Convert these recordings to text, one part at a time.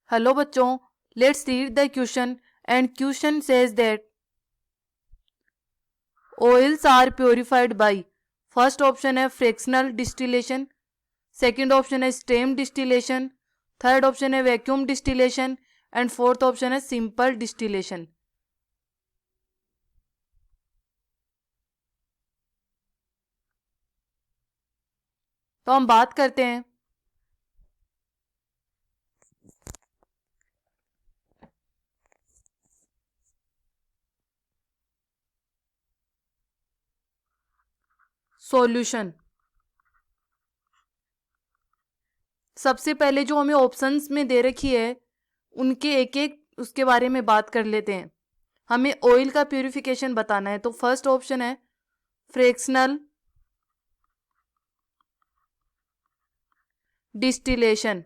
Hello बच्चों, let's read the question and question says that oils are purified by. First option है fractional distillation, second option है steam distillation, third option है vacuum distillation and fourth option है simple distillation. तो हम बात करते हैं सॉल्यूशन। सबसे पहले जो हमें ऑप्शंस में दे रखी है उनके एक एक उसके बारे में बात कर लेते हैं। हमें ऑयल का प्यूरिफिकेशन बताना है, तो फर्स्ट ऑप्शन है फ्रैक्शनल डिस्टिलेशन।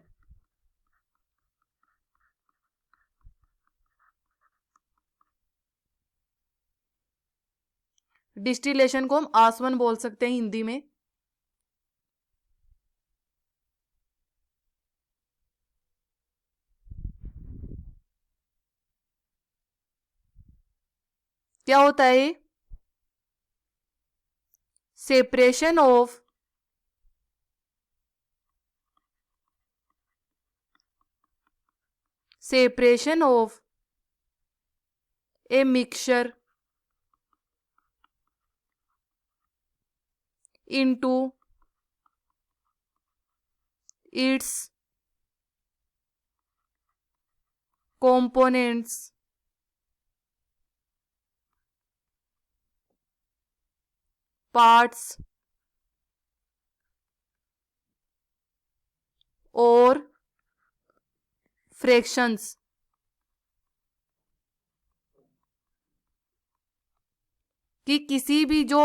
डिस्टिलेशन को हम आसवन बोल सकते हैं हिंदी में। क्या होता है? Separation of a mixture into its components parts or fractions। कि किसी भी जो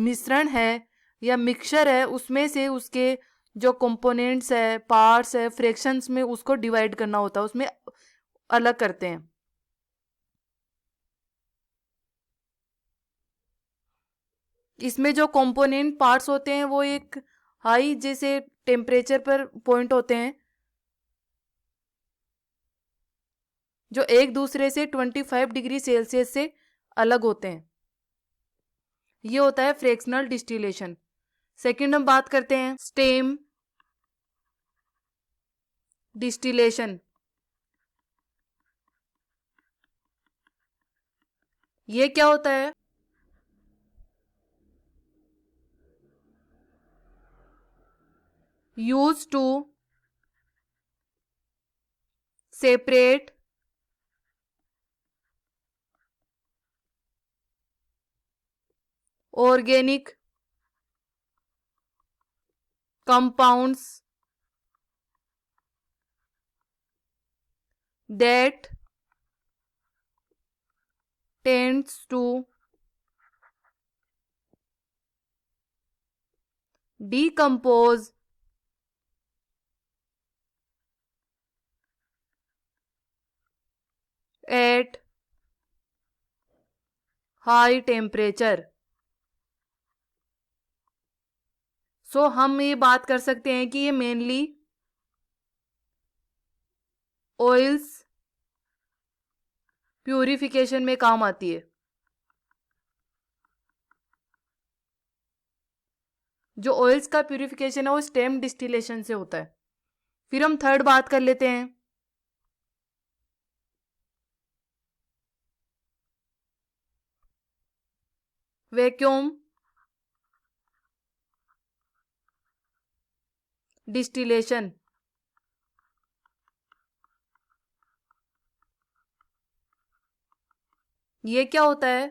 मिश्रण है या मिक्सचर है उसमें से उसके जो कंपोनेंट्स है, पार्ट्स है, फ्रैक्शंस में उसको डिवाइड करना होता है, उसमें अलग करते हैं। इसमें जो कंपोनेंट पार्ट्स होते हैं वो एक हाई जैसे टेम्परेचर पर पॉइंट होते हैं जो एक दूसरे से 25 डिग्री सेल्सियस से अलग होते हैं। ये होता है फ्रैक्शनल डिस्टिलेशन। सेकंड हम बात करते हैं स्टेम डिस्टिलेशन। ये क्या होता है? Use to separate organic compounds that tends to decompose at high temperature। So हम ये बात कर सकते हैं कि ये मेनली ऑयल्स प्यूरिफिकेशन में काम आती है। जो ऑयल्स का प्यूरिफिकेशन है वो स्टेम डिस्टिलेशन से होता है। फिर हम थर्ड बात कर लेते हैं वैक्यूम डिस्टिलेशन। ये क्या होता है?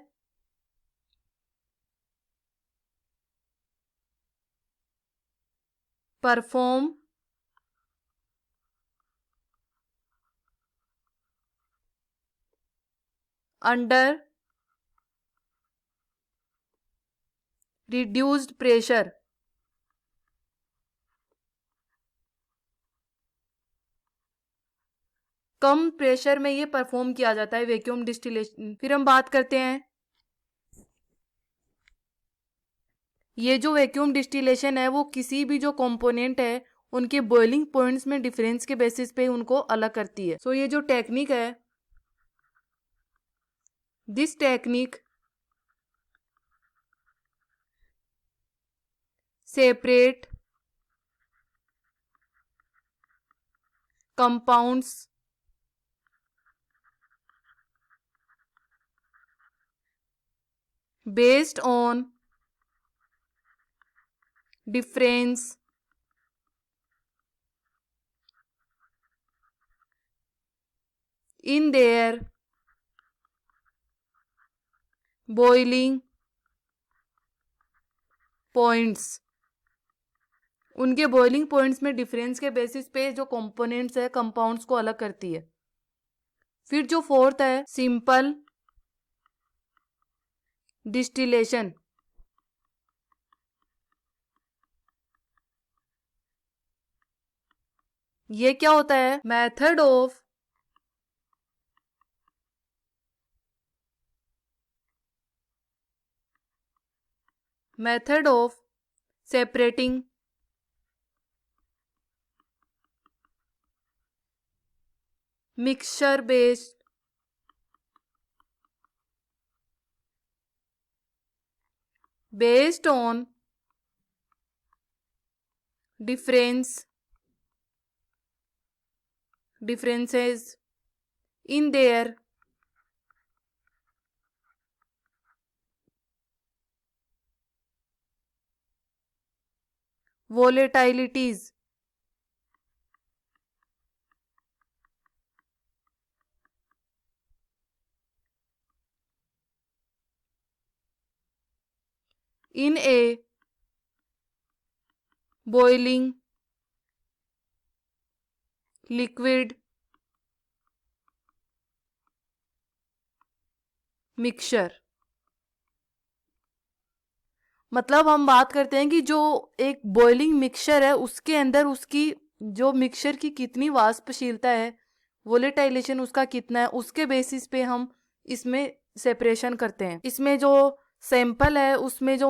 Perform under reduced pressure. कम प्रेशर में ये परफॉर्म किया जाता है वैक्यूम डिस्टिलेशन। फिर हम बात करते हैं ये जो वैक्यूम डिस्टिलेशन है वो किसी भी जो कंपोनेंट है उनके बॉइलिंग पॉइंट्स में डिफरेंस के बेसिस पे उनको अलग करती है। सो ये जो टेक्निक है, this technique separate compounds based on difference in their boiling points। उनके बॉइलिंग पॉइंट्स में डिफरेंस के बेसिस पे जो कंपोनेंट्स है, कंपाउंड्स को अलग करती है। फिर जो फोर्थ है, सिंपल डिस्टिलेशन। ये क्या होता है? Method of separating mixture based on differences in their volatilities। in a boiling liquid mixture. मतलब हम बात करते हैं कि जो एक बॉइलिंग मिक्सचर है उसके अंदर उसकी जो मिक्सचर की कितनी वाष्पशीलता है, वोलेटाइलेशन उसका कितना है, उसके बेसिस पे हम इसमें सेपरेशन करते हैं। इसमें जो सैंपल है उसमें जो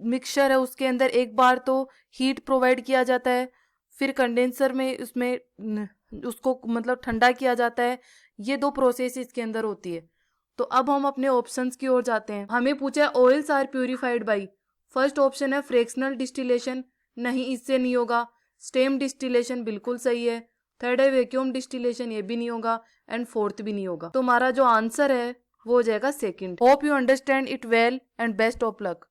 मिक्सचर है उसके अंदर एक बार तो हीट प्रोवाइड किया जाता है, फिर कंडेंसर में उसमें उसको मतलब ठंडा किया जाता है। ये दो प्रोसेस इसके अंदर होती है। तो अब हम अपने ऑप्शंस की ओर जाते हैं। हमें पूछा है oils are purified by, first option है फ्रैक्शनल डिस्टिलेशन, नहीं इससे नहीं होगा। स्टेम डिस्टिलेशन बिल्कुल सही है। थर्ड है वैक्यूम डिस्टिलेशन, ये भी नहीं होगा। एंड फोर्थ भी नहीं होगा। तो हमारा जो आंसर है वो हो जाएगा second. Hope you understand it well and best of luck.